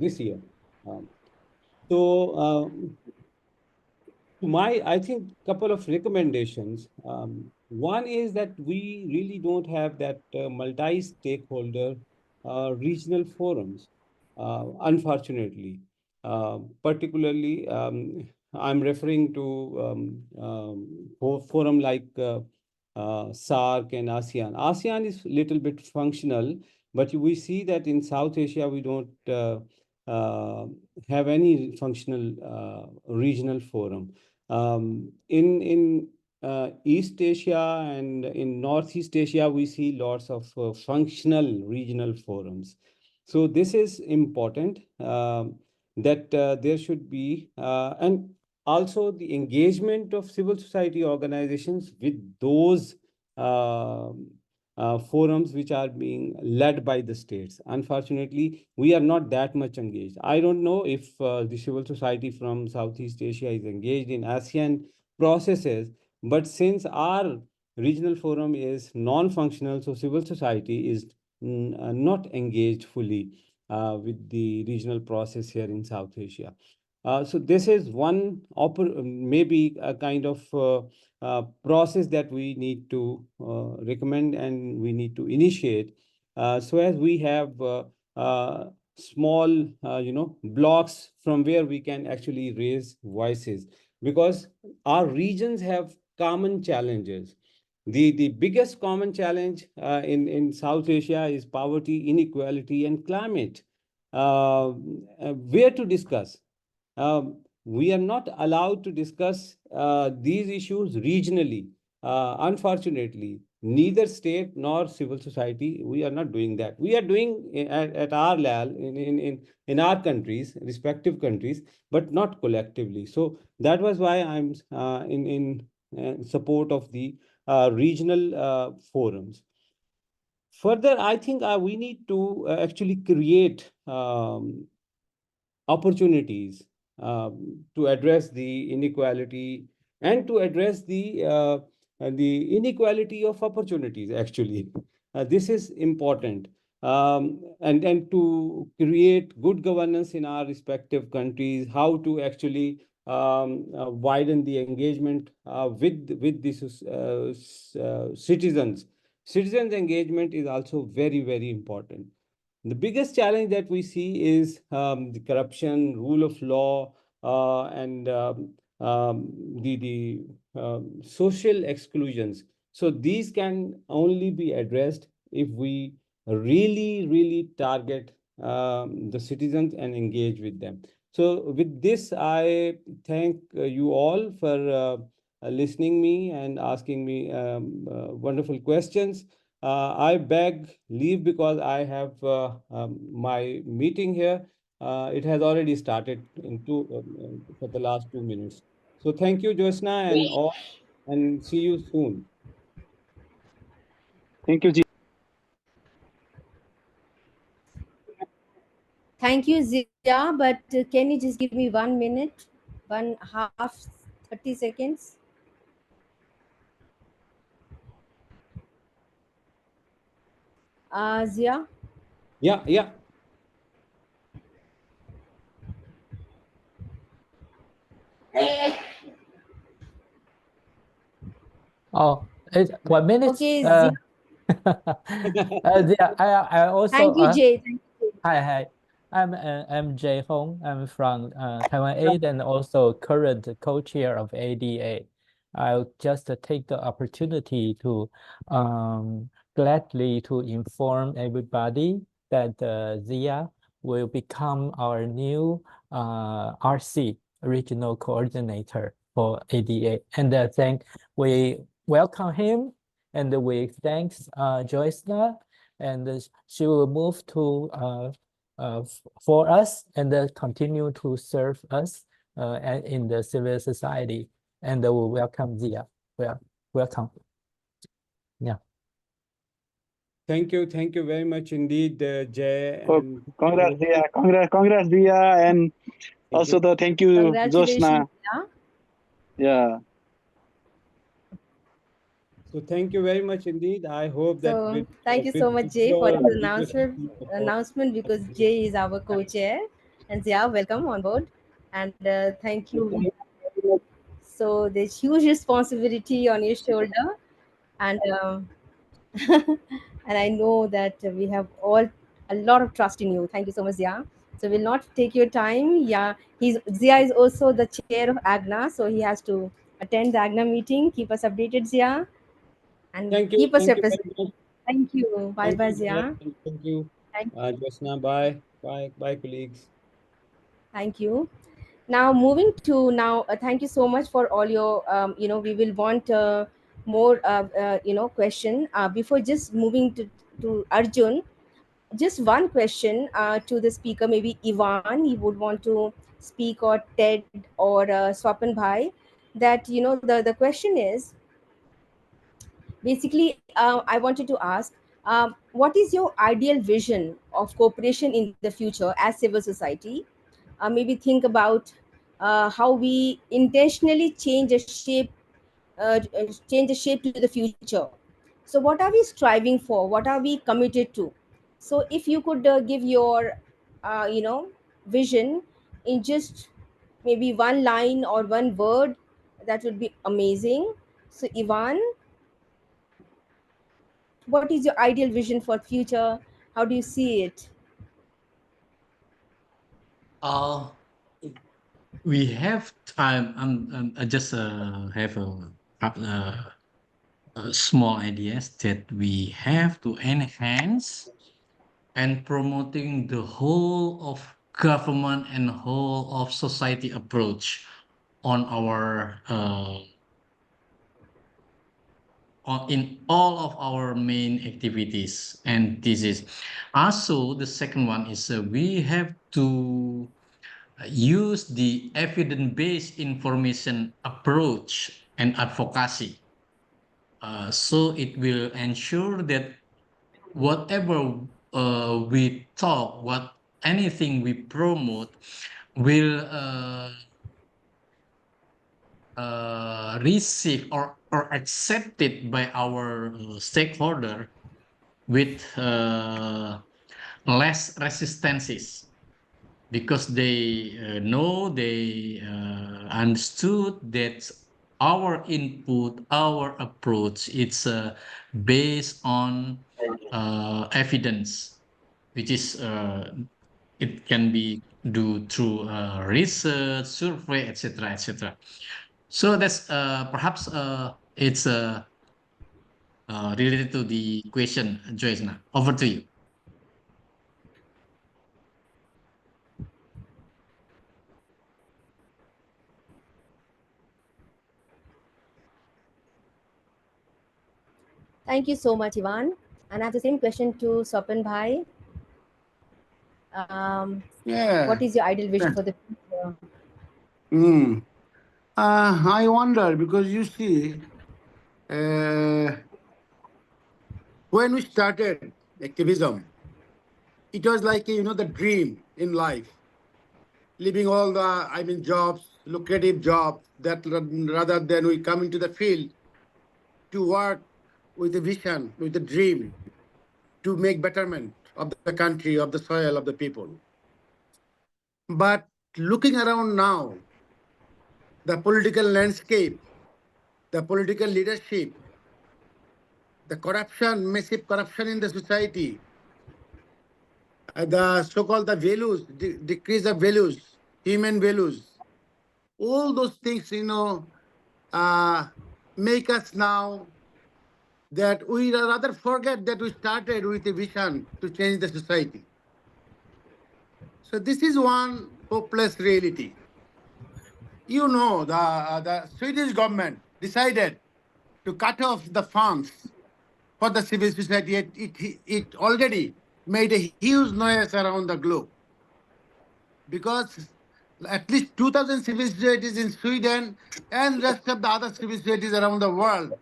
this year. Um, so, I think, couple of recommendations. One is that we really don't have that multi-stakeholder regional forums, unfortunately. Particularly, I'm referring to forum like SARC and ASEAN. ASEAN is a little bit functional, but we see that in South Asia we don't uh, have any functional regional forum. In East Asia and in Northeast Asia, we see lots of functional regional forums. So this is important, that there should be, and also the engagement of civil society organizations with those forums which are being led by the states. Unfortunately, we are not that much engaged. I don't know if the civil society from Southeast Asia is engaged in ASEAN processes, but since our regional forum is non-functional, so civil society is not engaged fully with the regional process here in South Asia. So this is one maybe a kind of process that we need to recommend and we need to initiate, so as we have small blocks from where we can actually raise voices, because our regions have common challenges. The biggest common challenge in South Asia is poverty, inequality, and climate. Where to discuss? We are not allowed to discuss these issues regionally. Unfortunately, neither state nor civil society, we are not doing that. We are doing at our level in our countries, respective countries, but not collectively. So that was why I'm in support of the regional forums. Further, I think we need to actually create opportunities to address the inequality and to address the inequality of opportunities, actually. This is important. And to create good governance in our respective countries, how to actually widen the engagement with the citizens. Citizens engagement is also very, very important. The biggest challenge that we see is the corruption, rule of law, and the social exclusions. So these can only be addressed if we really, really target the citizens and engage with them. So with this, I thank you all for listening me and asking me wonderful questions. I beg leave because I have my meeting here. It has already started for the last 2 minutes. So thank you, Josna, and all, and see you soon. Thank you, Ji. Thank you, Zia. But can you just give me 1 minute, one half, 30 seconds? Zia? Yeah, yeah. Oh, it's 1 minute. Okay, Zia. Yeah, I also Thank you, Jay. Thank you, Jay. hi. I'm Jay Hong. I'm from Taiwan Aid and also current co-chair of ADA. I'll just take the opportunity to gladly to inform everybody that Zia will become our new RC, regional coordinator for ADA. And we welcome him, and we thanks Joyce, and she will move to for us and continue to serve us in the civil society. And we welcome Zia. Welcome. Yeah. Thank you very much indeed, Jay. Oh, And congrats, Dia. Congrats, Dia. And also the thank you, Congratulations. Josna. Yeah. so thank you very much indeed. I hope that So thank you so much, Jay, for your this leadership and support. announcement, because Jay is our co-chair, and Zia, welcome on board, and thank you. So there's huge responsibility on your shoulder, and and I know that we have all a lot of trust in you. Thank you so much, Zia. So we'll not take your time. Yeah, Zia is also the chair of AGNA, so he has to attend the AGNA meeting. Keep us updated, Zia, and keep us Thank you very represented. much. Thank you. Bye, Thank bye, you, Jay. Zia. Thank you, Thank, Josna. Bye, colleagues. thank you. Now moving to now, thank you so much for all your. We will want more. Question before just moving to Arjun. Just one question to the speaker, maybe Ivan, you would want to speak, or Ted, or Swapan Bhai, that the question is basically, I wanted to ask, what is your ideal vision of cooperation in the future as civil society? Maybe think about how we intentionally change the shape to the future. So what are we striving for, what are we committed to? So if you could give your vision in just maybe one line or one word, that would be amazing. So Ivan, what is your ideal vision for future? How do you see it? Uh, we have time. I just have a small ideas that we have to enhance and promoting the whole of government and whole of society approach on our in all of our main activities. And this is also the second one is we have to use the evidence-based information approach and advocacy. So it will ensure that whatever we talk, what anything we promote will received or accepted by our stakeholder with less resistances because they know they understood that our input, our approach, it's based on evidence, which is it can be do through research, survey, etc., etc. So that's perhaps it's related to the question, Joyce. Now, over to you. Thank you so much, Ivan. And I have the same question to Sopan Bhai. Yeah. What is your ideal vision for the future? Hmm. I wonder because you see, uh, when we started activism, it was like the dream in life, leaving all the jobs, lucrative jobs, that rather than we come into the field to work with a vision, with a dream, to make betterment of the country, of the soil, of the people. But looking around now, the political landscape, the political leadership, the corruption, massive corruption in the society, the so-called the values, decrease of values, human values, all those things, uh, make us now that we rather forget that we started with a vision to change the society. So this is one hopeless reality. You know, the Swedish government decided to cut off the funds for the civil society. It already made a huge noise around the globe because at least 2,000 civil societies in Sweden and rest of the other civil societies around the world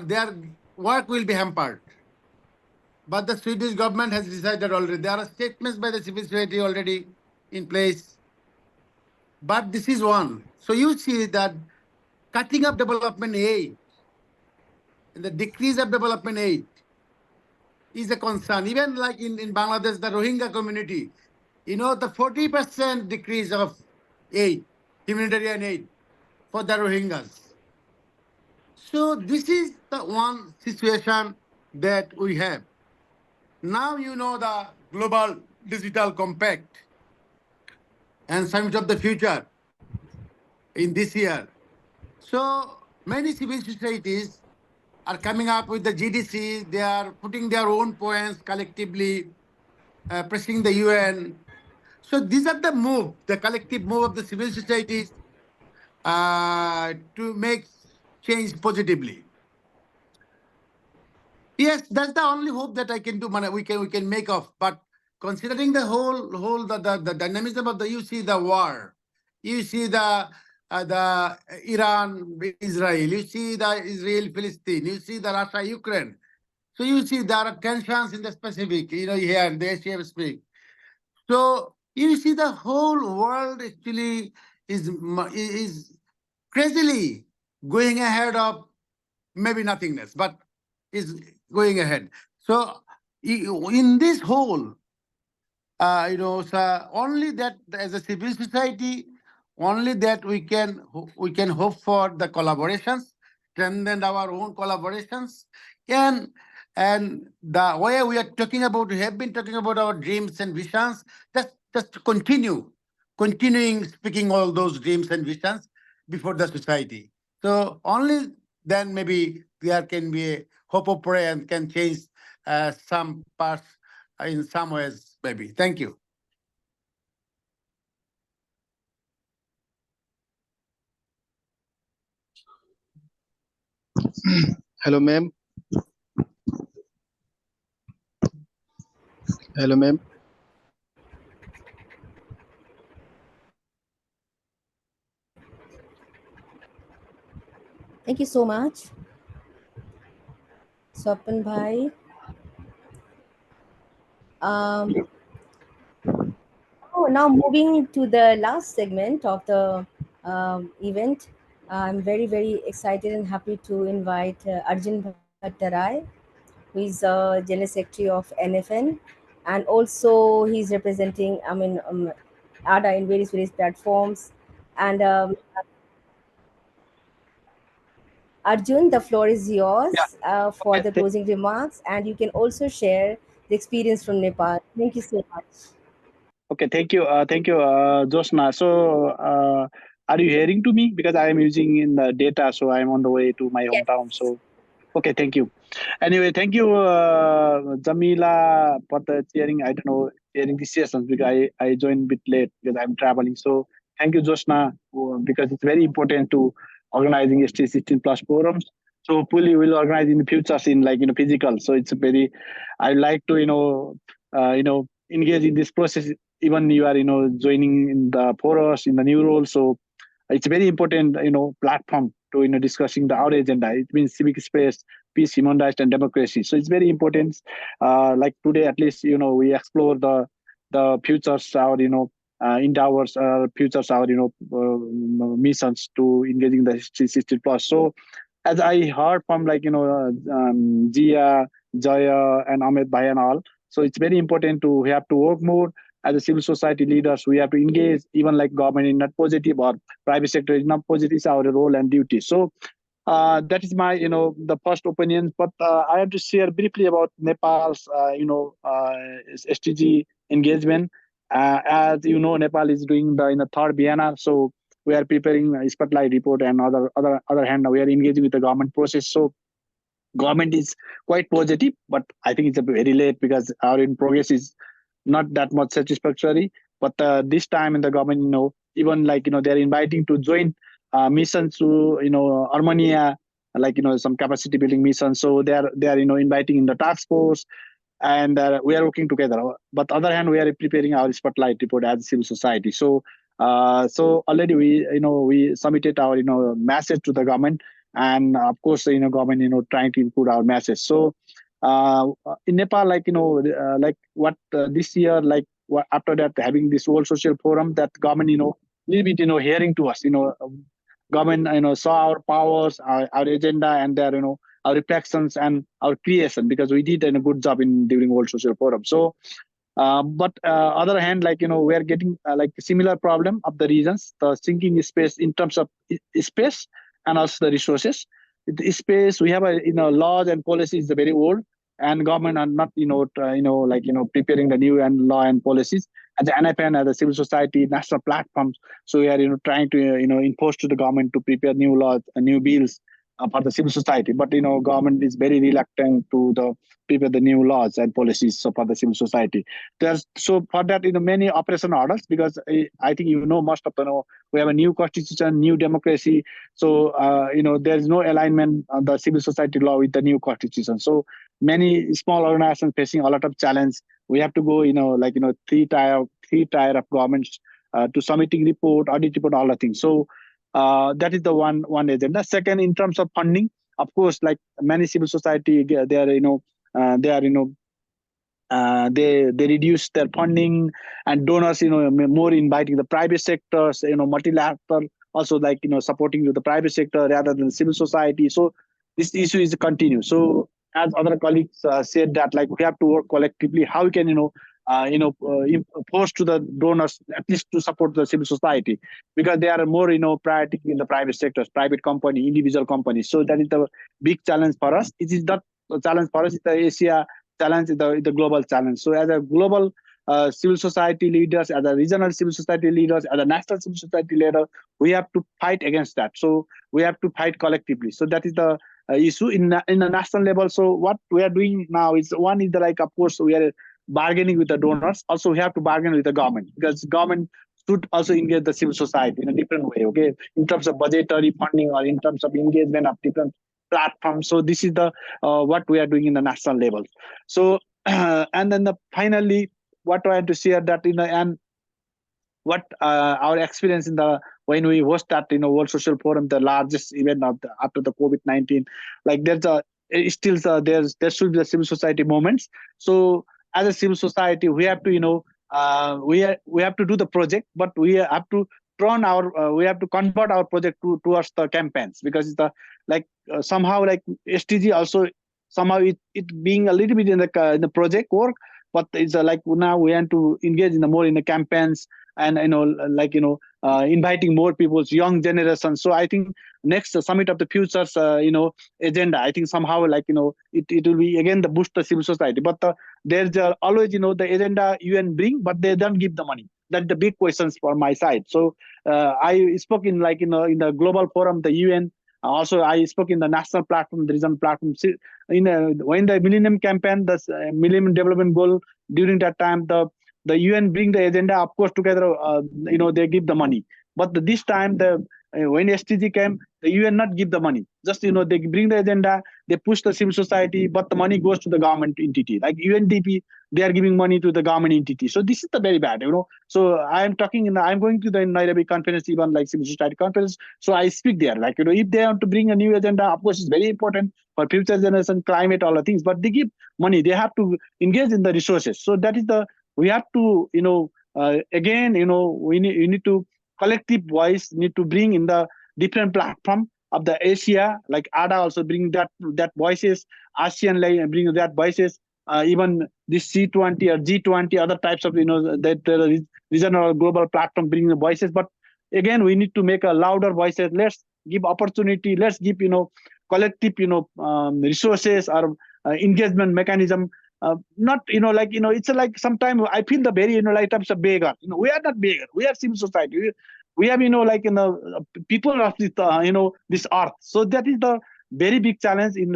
their work will be hampered. But the Swedish government has decided already. There are statements by the civil society already in place. But this is one. So you see that cutting of development aid and the decrease of development aid is a concern. Even like in Bangladesh, the Rohingya community, the 40% decrease of aid, humanitarian aid for the Rohingyas. So this is the one situation that we have. Now you know the Global Digital Compact and Summit of the Future in this year. So many civil societies are coming up with the GDC. They are putting their own points collectively, pressing the UN. So these are the collective move of the civil societies to make change positively. Yes, that's the only hope that I can do. We can make of. But considering the whole the dynamism of the, you see the war, you see the Iran Israel, you see the Israel Palestine, you see the Russia Ukraine. So you see there are tensions in the Pacific, here in the Asia Pacific. So you see the whole world actually is crazily going ahead of maybe nothingness, but is going ahead. So in this whole, so only that as a civil society, only that we can hope for the collaborations, strengthen our own collaborations, and and the way we are talking about, we have been talking about our dreams and visions, just to continuing speaking all those dreams and visions before the society. So only then maybe there can be a hope of prayer and can change some parts in some ways, maybe. Thank you. Hello, ma'am. Hello, ma'am. Thank you so much, Swapan Bhai. Um, now moving to the last segment of the event, I'm very, very excited and happy to invite Arjun Bhattarai, who is General Secretary of NFN, and also he's representing, ADA in various platforms. And Arjun, the floor is Yeah. yours for Okay. the closing remarks, and you can also share the experience from Nepal. Thank you so much. Okay. Thank you, Josna. So, are you hearing to me? Because I am using in the data, so I am on the way to my hometown. Yes. So, okay. Thank you. Anyway, thank you, Jamila, for the chairing. I don't know, chairing this session because I joined a bit late because I'm traveling. So thank you, Josna, because it's very important to organizing ST 16 plus forums. So hopefully we'll organize in the future in physical. So it's a very, I like to engage in this process. Even you are joining in the forums in the new role. So it's a very important platform to discussing our agenda. It means civic space, peace, human rights, and democracy. So it's very important. Like today, at least we explore the futures, our endeavors, futures, our missions to engaging the 60 plus. So as I heard from Jia, Jaya, and Ahmed Bhai and all. So it's very important to we have to work more as a civil society leaders. We have to engage even like government is not positive or private sector is not positive. It's our role and duty. So that is my the first opinion. But I have to share briefly about Nepal's SDG engagement. As you know, Nepal is doing the in the third Vienna. So we are preparing a spotlight report, and other hand we are engaging with the government process. So government is quite positive, but I think it's a very late because our in progress is not that much satisfactory. But this time in the government, even like they're inviting to join missions to Armenia, like some capacity building missions. So they are inviting in the task force, and we are working together. But other hand, we are preparing our spotlight report as a civil society. So already we submitted our message to the government, and of course government trying to include our message. So in Nepal, like what this year, like after that having this World Social Forum, that government little bit hearing to us, government saw our powers, our agenda, and their our reflections and our creation, because we did a good job in during World Social Forum. So but other hand, like we are getting like similar problem of the regions, the sinking space in terms of space and also the resources. The space we have a laws and policies is very old, and government are not preparing the new and law and policies. As the NFN, as the civil society national platforms, so we are trying to impose to the government to prepare new laws and new bills for the civil society. But government is very reluctant to the prepare the new laws and policies so for the civil society. There's so for that many operation orders, because I think most of we have a new constitution, new democracy. So there's no alignment on the civil society law with the new constitution. So many small organizations facing a lot of challenge. We have to go three tier of governments to submitting report, audit report, all the things. So that is the one agenda. Second, in terms of funding, of course, like many civil society, they are they reduce their funding, and donors more inviting the private sectors, multilateral, also like supporting the private sector rather than civil society. So this issue is continue. So as other colleagues said, that like we have to work collectively how we can force to the donors at least to support the civil society, because they are more priority in the private sectors, private company, individual companies. So that is the big challenge for us. It is not a challenge for us, it's the Asia challenge, the global challenge. So as a global civil society leaders, as a regional civil society leaders, as a national civil society leader, we have to fight against that. So we have to fight collectively. So that is the issue in the national level. So what we are doing now is, one is like, of course, we are bargaining with the donors. Also, we have to bargain with the government, because government should also engage the civil society in a different way, okay, in terms of budgetary funding or in terms of engagement of different platforms. So this is the what we are doing in the national level. So and then finally, what I want to share that and what our experience in the when we host that World Social Forum, the largest event of after the COVID-19, like there's a still there should be the civil society moments. So as a civil society, we have to we have to do the project, but we have to turn our we have to convert our project towards the campaigns, because it's the like somehow like SDG also somehow it being a little bit in the project work, but it's like now we want to engage in the more in the campaigns, and inviting more people's young generation. So I think next summit of the futures agenda, I think somehow like it will be again the boost the civil society. But there's always the agenda UN bring, but they don't give the money. That's the big questions for my side. So I spoke in in the global forum, the UN. Also, I spoke in the national platform, the regional platform. When the Millennium Campaign, the Millennium Development Goal, during that time, the UN bring the agenda. Of course, together, they give the money. But this time, when SDG came, the UN not give the money. Just they bring the agenda, they push the civil society, but the money goes to the government entity. Like UNDP, they are giving money to the government entity. So this is the very bad, So I'm going to the Nairobi conference, even like civil society conference. So I speak there, like if they want to bring a new agenda, of course it's very important for future generation, climate, all the things. But they give money, they have to engage in the resources. So that is we have to again we need to collective voice need to bring in the different platform of the Asia, like ADA also bring that voices, ASEAN like bring that voices, even this C20 or G20, other types of that regional global platform bring the voices. But again, we need to make a louder voices. Let's give opportunity. Let's give collective resources or engagement mechanism not it's like sometimes I feel the very like types of beggar. We are not beggar. We are civil society. We have people of this this earth. So that is the very big challenge in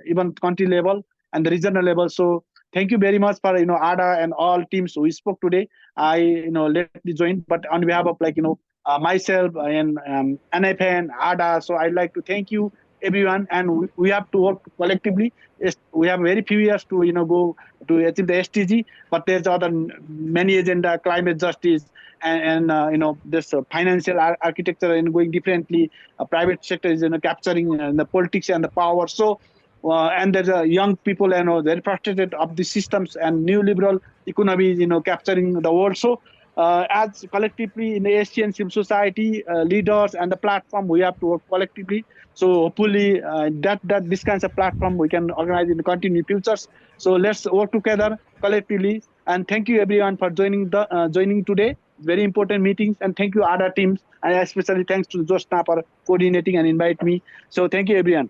even country level and the regional level. So thank you very much for ADA and all teams who spoke today. I let me join, but on behalf of myself and NFN, ADA. So I'd like to thank you everyone, and we have to work collectively. Yes, we have very few years to go to achieve the SDG, but there's other many agenda, climate justice, and this financial architecture and going differently. Private sector is capturing the politics and the power. So and there's young people very frustrated of the systems and neoliberal economy capturing the world. So as collectively in the Asian civil society leaders and the platform, we have to work collectively. So hopefully that this kinds of platform we can organize in the continued futures. So let's work together collectively. And thank you everyone for joining today. Very important meetings. And thank you other teams, and especially thanks to Josna for coordinating and invite me. So thank you everyone.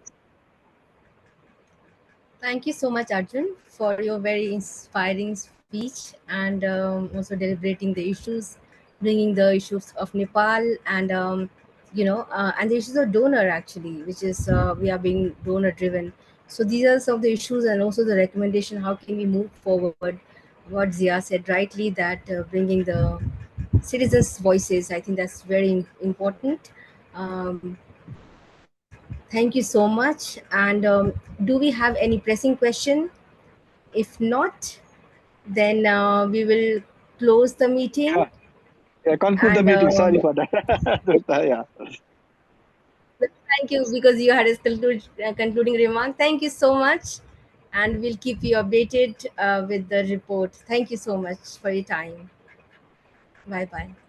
Thank you so much, Arjun, for your very inspiring speech and also deliberating the issues, bringing the issues of Nepal and and the issues of donor actually, which is we are being donor driven. So these are some of the issues and also the recommendation. How can we move forward? What Zia said rightly that bringing the citizens' voices. I think that's very important. Um, Thank you so much. And do we have any pressing question? If not, then we will close the meeting. Yeah, conclude the And meeting. Sorry for that. Yeah. thank you because you had a concluding remark. Thank you so much. And we'll keep you updated with the report. Thank you so much for your time. Bye bye.